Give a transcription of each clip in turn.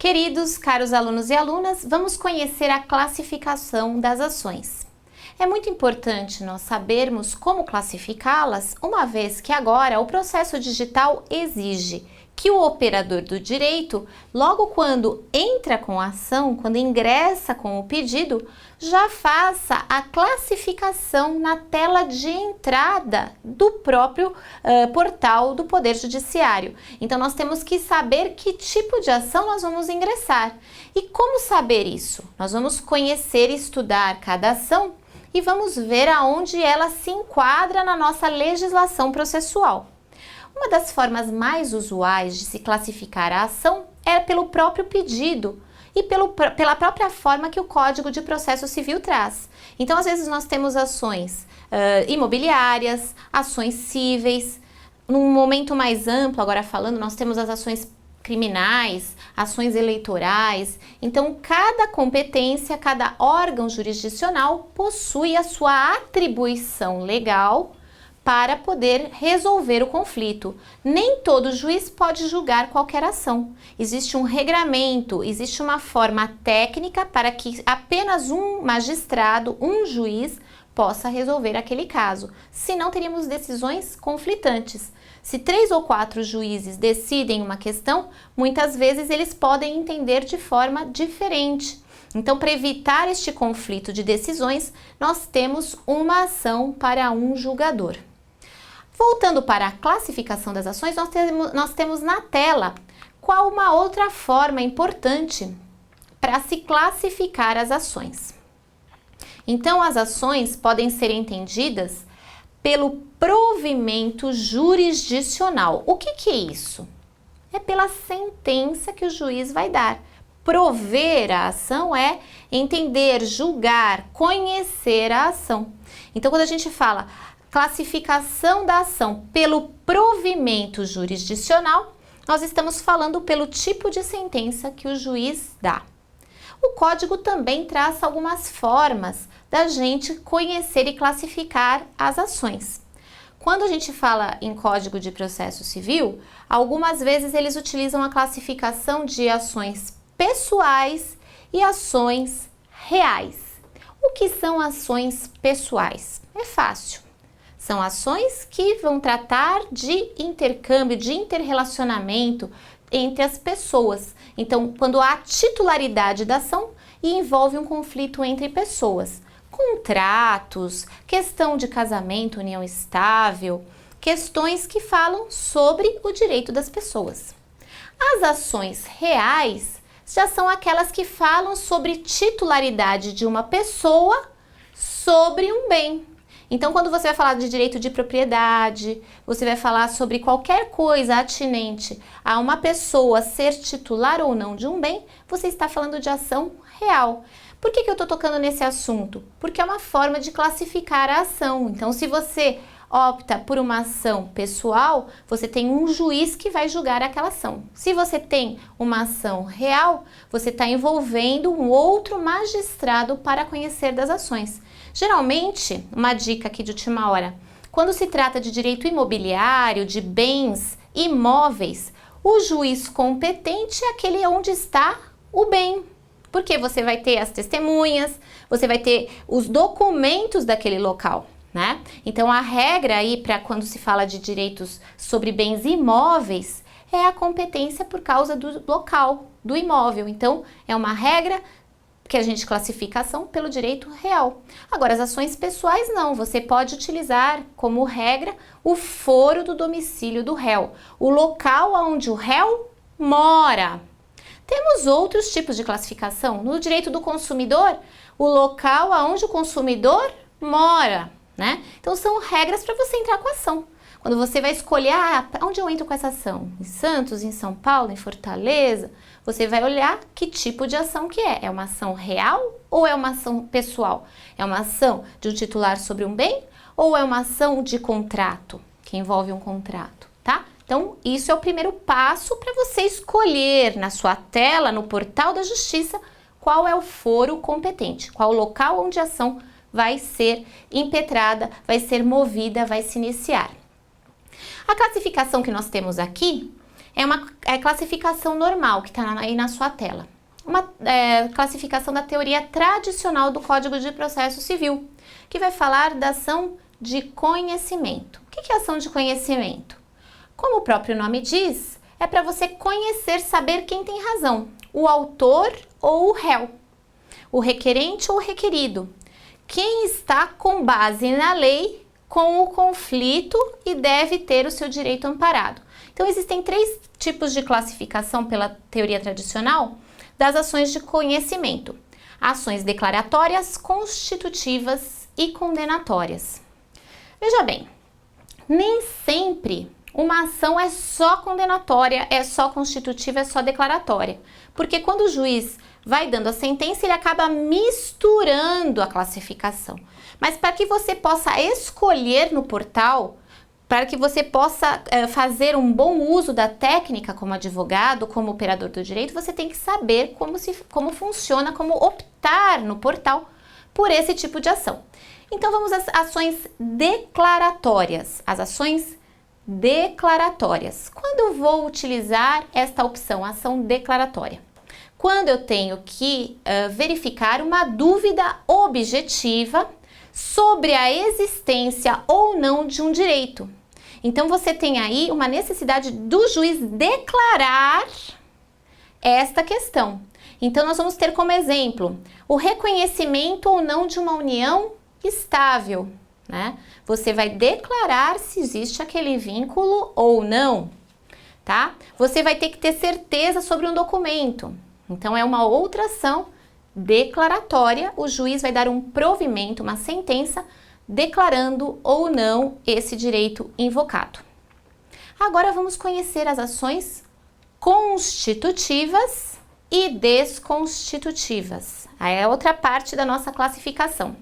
Queridos, caros alunos e alunas, vamos conhecer a classificação das ações. É muito importante nós sabermos como classificá-las, uma vez que agora o processo digital exige que o operador do direito, logo quando entra com a ação, quando ingressa com o pedido, já faça a classificação na tela de entrada do próprio portal do Poder Judiciário. Então, nós temos que saber que tipo de ação nós vamos ingressar. E como saber isso? Nós vamos conhecer e estudar cada ação e vamos ver aonde ela se enquadra na nossa legislação processual. Uma das formas mais usuais de se classificar a ação é pelo próprio pedido e pela própria forma que o Código de Processo Civil traz. Então, às vezes, nós temos ações imobiliárias, ações cíveis. Num momento mais amplo, agora falando, nós temos as ações criminais, ações eleitorais. Então, cada competência, cada órgão jurisdicional possui a sua atribuição legal para poder resolver o conflito. Nem todo juiz pode julgar qualquer ação. Existe um regramento, existe uma forma técnica para que apenas um magistrado, um juiz, possa resolver aquele caso. Senão, teríamos decisões conflitantes. Se 3 ou 4 juízes decidem uma questão, muitas vezes eles podem entender de forma diferente. Então, para evitar este conflito de decisões, nós temos uma ação para um julgador. Voltando para a classificação das ações, nós temos na tela qual uma outra forma importante para se classificar as ações. Então, as ações podem ser entendidas pelo provimento jurisdicional. O que é isso? É pela sentença que o juiz vai dar. Prover a ação é entender, julgar, conhecer a ação. Então, quando a gente fala classificação da ação pelo provimento jurisdicional, nós estamos falando pelo tipo de sentença que o juiz dá. O código também traça algumas formas da gente conhecer e classificar as ações. Quando a gente fala em Código de Processo Civil, algumas vezes eles utilizam a classificação de ações pessoais e ações reais. O que são ações pessoais? É fácil. São ações que vão tratar de intercâmbio, de interrelacionamento entre as pessoas. Então, quando há titularidade da ação e envolve um conflito entre pessoas. Contratos, questão de casamento, união estável, questões que falam sobre o direito das pessoas. As ações reais já são aquelas que falam sobre titularidade de uma pessoa sobre um bem. Então, quando você vai falar de direito de propriedade, você vai falar sobre qualquer coisa atinente a uma pessoa ser titular ou não de um bem, você está falando de ação real. Por que eu estou tocando nesse assunto? Porque é uma forma de classificar a ação. Então, se você opta por uma ação pessoal, você tem um juiz que vai julgar aquela ação. Se você tem uma ação real, você está envolvendo um outro magistrado para conhecer das ações. Geralmente, uma dica aqui de última hora, quando se trata de direito imobiliário, de bens imóveis, o juiz competente é aquele onde está o bem. Porque você vai ter as testemunhas, você vai ter os documentos daquele local, né? Então, a regra aí para quando se fala de direitos sobre bens imóveis é a competência por causa do local, do imóvel. Então, é uma regra que a gente classifica a ação pelo direito real. Agora, as ações pessoais não, você pode utilizar como regra o foro do domicílio do réu, o local onde o réu mora. Temos outros tipos de classificação. No direito do consumidor, o local onde o consumidor mora, né? Então, são regras para você entrar com a ação. Quando você vai escolher, onde eu entro com essa ação? Em Santos, em São Paulo, em Fortaleza? Você vai olhar que tipo de ação que é. É uma ação real ou é uma ação pessoal? É uma ação de um titular sobre um bem ou é uma ação de contrato, que envolve um contrato, tá? Então, isso é o primeiro passo para você escolher na sua tela, no portal da Justiça, qual é o foro competente, qual o local onde a ação vai ser impetrada, vai ser movida, vai se iniciar. A classificação que nós temos aqui é uma classificação normal que está aí na sua tela. Uma classificação da teoria tradicional do Código de Processo Civil, que vai falar da ação de conhecimento. O que é ação de conhecimento? Como o próprio nome diz, é para você conhecer, saber quem tem razão, o autor ou o réu, o requerente ou o requerido, quem está com base na lei com o conflito e deve ter o seu direito amparado. Então, existem 3 tipos de classificação pela teoria tradicional das ações de conhecimento: ações declaratórias, constitutivas e condenatórias. Veja bem, nem sempre uma ação é só condenatória, é só constitutiva, é só declaratória. Porque quando o juiz vai dando a sentença, ele acaba misturando a classificação. Mas para que você possa escolher no portal, para que você possa fazer um bom uso da técnica como advogado, como operador do direito, você tem que saber como funciona, como optar no portal por esse tipo de ação. Então vamos às ações declaratórias. As ações declaratórias. Quando eu vou utilizar esta opção, ação declaratória? Quando eu tenho que verificar uma dúvida objetiva sobre a existência ou não de um direito. Então, você tem aí uma necessidade do juiz declarar esta questão. Então, nós vamos ter como exemplo o reconhecimento ou não de uma união estável, né? Você vai declarar se existe aquele vínculo ou não, tá? Você vai ter que ter certeza sobre um documento. Então, é uma outra ação declaratória. O juiz vai dar um provimento, uma sentença, declarando ou não esse direito invocado. Agora vamos conhecer as ações constitutivas e desconstitutivas. Aí é outra parte da nossa classificação.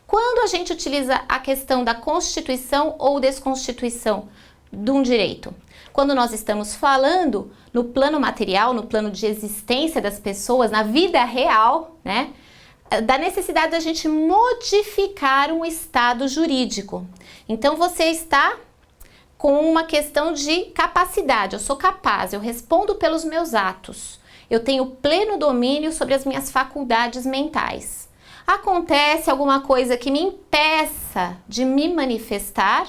Quando a gente utiliza a questão da constituição ou desconstituição de um direito? Quando nós estamos falando no plano material, no plano de existência das pessoas, na vida real, né? Da necessidade da gente modificar um estado jurídico. Então, você está com uma questão de capacidade. Eu sou capaz, eu respondo pelos meus atos. Eu tenho pleno domínio sobre as minhas faculdades mentais. Acontece alguma coisa que me impeça de me manifestar,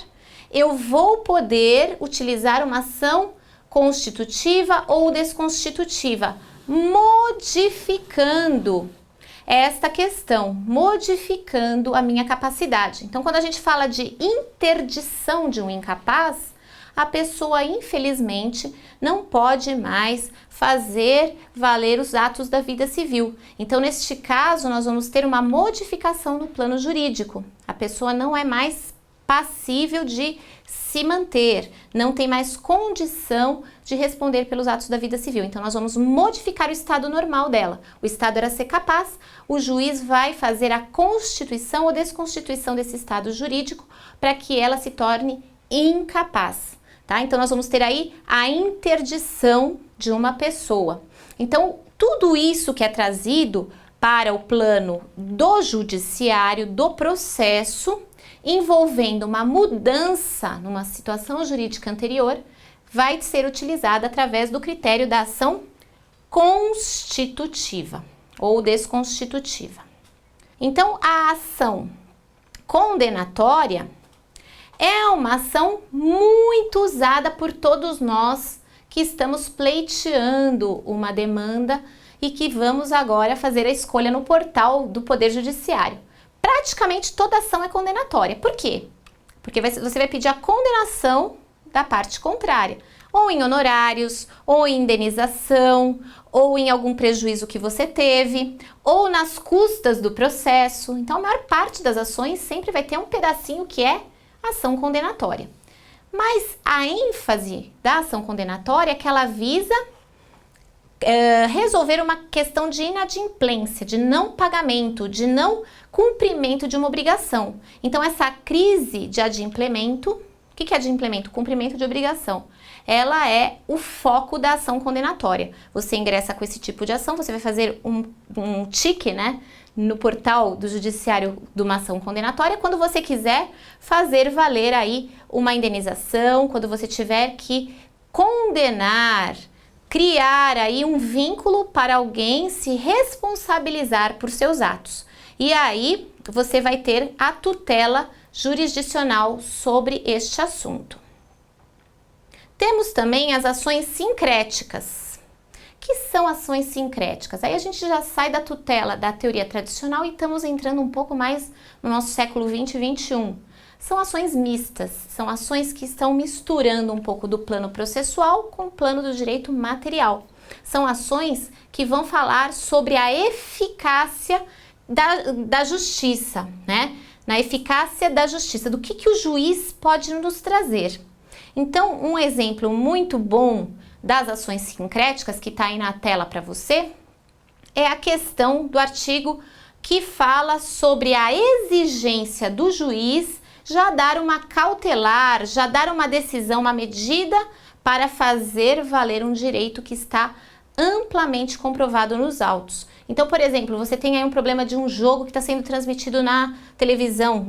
eu vou poder utilizar uma ação constitutiva ou desconstitutiva, modificando esta questão, modificando a minha capacidade. Então, quando a gente fala de interdição de um incapaz, a pessoa, infelizmente, não pode mais fazer valer os atos da vida civil. Então, neste caso, nós vamos ter uma modificação no plano jurídico. A pessoa não é mais passível de se manter, não tem mais condição de responder pelos atos da vida civil. Então, nós vamos modificar o estado normal dela. O estado era ser capaz, o juiz vai fazer a constituição ou desconstituição desse estado jurídico para que ela se torne incapaz. Tá? Então, nós vamos ter aí a interdição de uma pessoa. Então, tudo isso que é trazido para o plano do judiciário, do processo, envolvendo uma mudança numa situação jurídica anterior, vai ser utilizada através do critério da ação constitutiva ou desconstitutiva. Então, a ação condenatória é uma ação muito usada por todos nós que estamos pleiteando uma demanda e que vamos agora fazer a escolha no portal do Poder Judiciário. Praticamente toda ação é condenatória. Por quê? Porque você vai pedir a condenação da parte contrária, ou em honorários, ou em indenização, ou em algum prejuízo que você teve, ou nas custas do processo. Então, a maior parte das ações sempre vai ter um pedacinho que é ação condenatória. Mas a ênfase da ação condenatória é que ela visa resolver uma questão de inadimplência, de não pagamento, de não cumprimento de uma obrigação. Então, essa crise de adimplemento, o que é adimplemento? Cumprimento de obrigação. Ela é o foco da ação condenatória. Você ingressa com esse tipo de ação, você vai fazer um tique, né, no portal do judiciário de uma ação condenatória, quando você quiser fazer valer aí uma indenização, quando você tiver que condenar, criar aí um vínculo para alguém se responsabilizar por seus atos. E aí você vai ter a tutela jurisdicional sobre este assunto. Temos também as ações sincréticas. Que são ações sincréticas? Aí a gente já sai da tutela da teoria tradicional e estamos entrando um pouco mais no nosso século 20 e 21. São ações mistas, são ações que estão misturando um pouco do plano processual com o plano do direito material. São ações que vão falar sobre a eficácia da justiça, né? Na eficácia da justiça, do que o juiz pode nos trazer. Então, um exemplo muito bom das ações sincréticas, que está aí na tela para você, é a questão do artigo que fala sobre a exigência do juiz já dar uma cautelar, já dar uma decisão, uma medida para fazer valer um direito que está amplamente comprovado nos autos. Então, por exemplo, você tem aí um problema de um jogo que está sendo transmitido na televisão,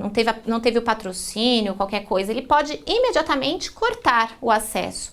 não teve o patrocínio, qualquer coisa, ele pode imediatamente cortar o acesso.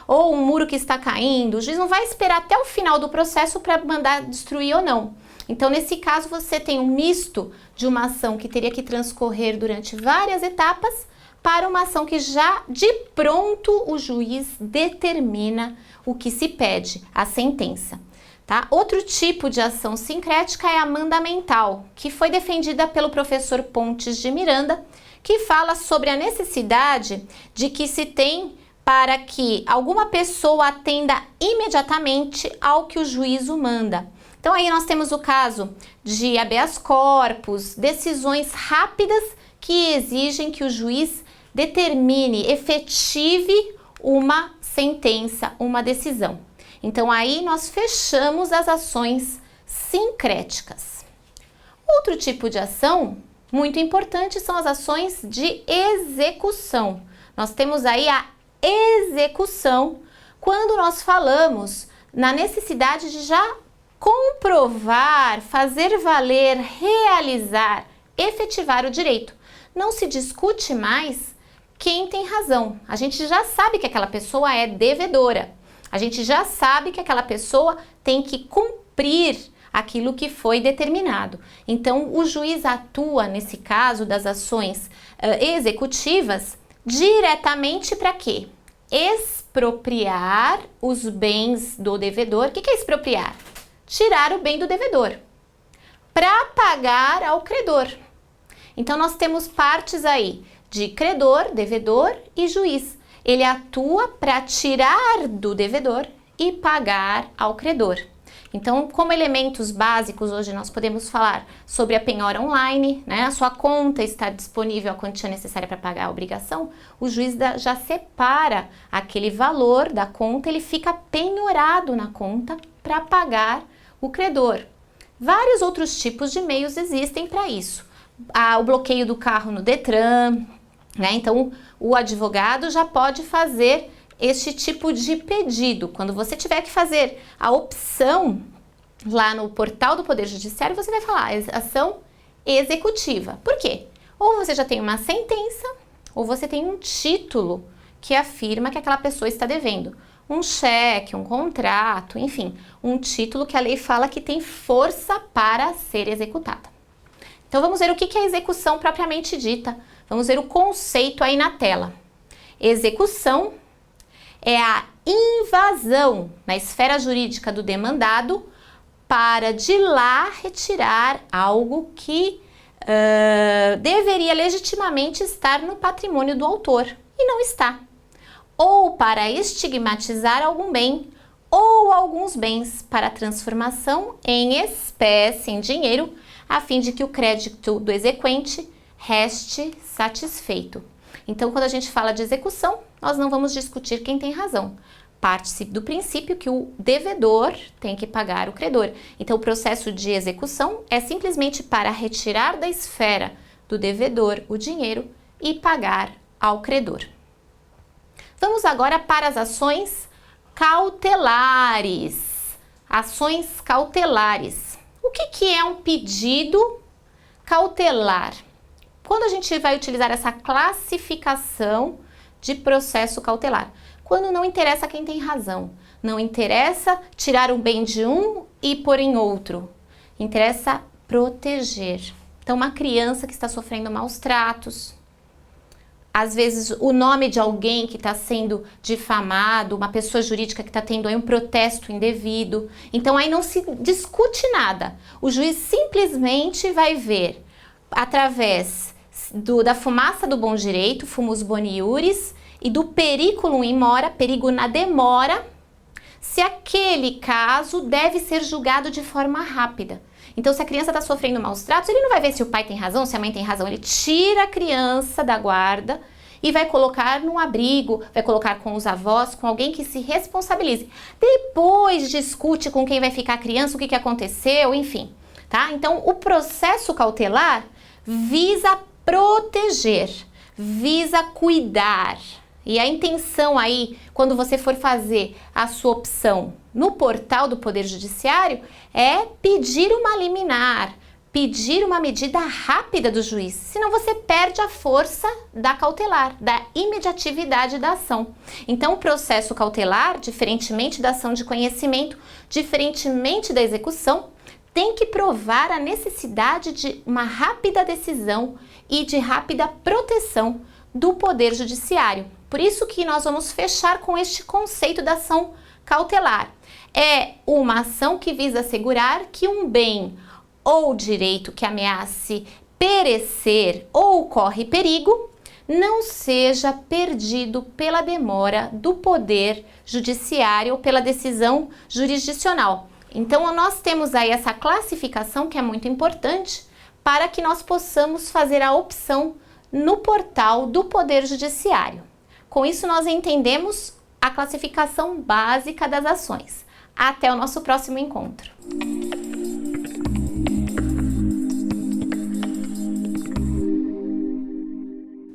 Ou um muro que está caindo, o juiz não vai esperar até o final do processo para mandar destruir ou não. Então, nesse caso, você tem um misto de uma ação que teria que transcorrer durante várias etapas para uma ação que já de pronto o juiz determina o que se pede, a sentença. Tá? Outro tipo de ação sincrética é a mandamental, que foi defendida pelo professor Pontes de Miranda, que fala sobre a necessidade de que se tem para que alguma pessoa atenda imediatamente ao que o juízo manda. Então aí nós temos o caso de habeas corpus, decisões rápidas que exigem que o juiz determine, efetive uma sentença, uma decisão. Então aí nós fechamos as ações sincréticas. Outro tipo de ação muito importante são as ações de execução. Nós temos aí a execução quando nós falamos na necessidade de já comprovar, fazer valer, realizar, efetivar o direito. Não se discute mais quem tem razão. A gente já sabe que aquela pessoa é devedora. A gente já sabe que aquela pessoa tem que cumprir aquilo que foi determinado. Então, o juiz atua, nesse caso das ações executivas, diretamente para quê? Expropriar os bens do devedor. O que é expropriar? Tirar o bem do devedor para pagar ao credor. Então, nós temos partes aí de credor, devedor e juiz. Ele atua para tirar do devedor e pagar ao credor. Então, como elementos básicos, hoje nós podemos falar sobre a penhora online, né? A sua conta está disponível a quantia necessária para pagar a obrigação, o juiz já separa aquele valor da conta, ele fica penhorado na conta para pagar o credor. Vários outros tipos de meios existem para isso. O bloqueio do carro no Detran, né? Então, o advogado já pode fazer este tipo de pedido. Quando você tiver que fazer a opção lá no portal do Poder Judiciário, você vai falar ação executiva. Por quê? Ou você já tem uma sentença, ou você tem um título que afirma que aquela pessoa está devendo. Um cheque, um contrato, enfim, um título que a lei fala que tem força para ser executada. Então, vamos ver o que é execução propriamente dita. Vamos ver o conceito aí na tela. Execução é a invasão na esfera jurídica do demandado para de lá retirar algo que deveria legitimamente estar no patrimônio do autor e não está. Ou para estigmatizar algum bem ou alguns bens para transformação em espécie, em dinheiro, a fim de que o crédito do exequente reste satisfeito. Então, quando a gente fala de execução, nós não vamos discutir quem tem razão. Parte-se do princípio que o devedor tem que pagar o credor. Então, o processo de execução é simplesmente para retirar da esfera do devedor o dinheiro e pagar ao credor. Vamos agora para as ações cautelares. Ações cautelares. O que é um pedido cautelar? Quando a gente vai utilizar essa classificação de processo cautelar? quando não interessa quem tem razão. Não interessa tirar um bem de um e pôr em outro. Interessa proteger. Então, uma criança que está sofrendo maus tratos, às vezes o nome de alguém que está sendo difamado, uma pessoa jurídica que está tendo aí um protesto indevido. Então aí não se discute nada. O juiz simplesmente vai ver, através da fumaça do bom direito, fumus boni iuris, e do periculum in mora, perigo na demora, se aquele caso deve ser julgado de forma rápida. Então, se a criança está sofrendo maus tratos, ele não vai ver se o pai tem razão, se a mãe tem razão. Ele tira a criança da guarda e vai colocar num abrigo, vai colocar com os avós, com alguém que se responsabilize. Depois discute com quem vai ficar a criança, o que aconteceu, enfim. Tá? Então, o processo cautelar visa proteger, visa cuidar. E a intenção aí, quando você for fazer a sua opção no portal do Poder Judiciário, é pedir uma liminar, pedir uma medida rápida do juiz, senão você perde a força da cautelar, da imediatividade da ação. Então, o processo cautelar, diferentemente da ação de conhecimento, diferentemente da execução, tem que provar a necessidade de uma rápida decisão e de rápida proteção do Poder Judiciário. Por isso que nós vamos fechar com este conceito da ação cautelar. É uma ação que visa assegurar que um bem ou direito que ameace perecer ou corre perigo não seja perdido pela demora do Poder Judiciário ou pela decisão jurisdicional. Então, nós temos aí essa classificação que é muito importante para que nós possamos fazer a opção no portal do Poder Judiciário. Com isso, nós entendemos a classificação básica das ações. Até o nosso próximo encontro.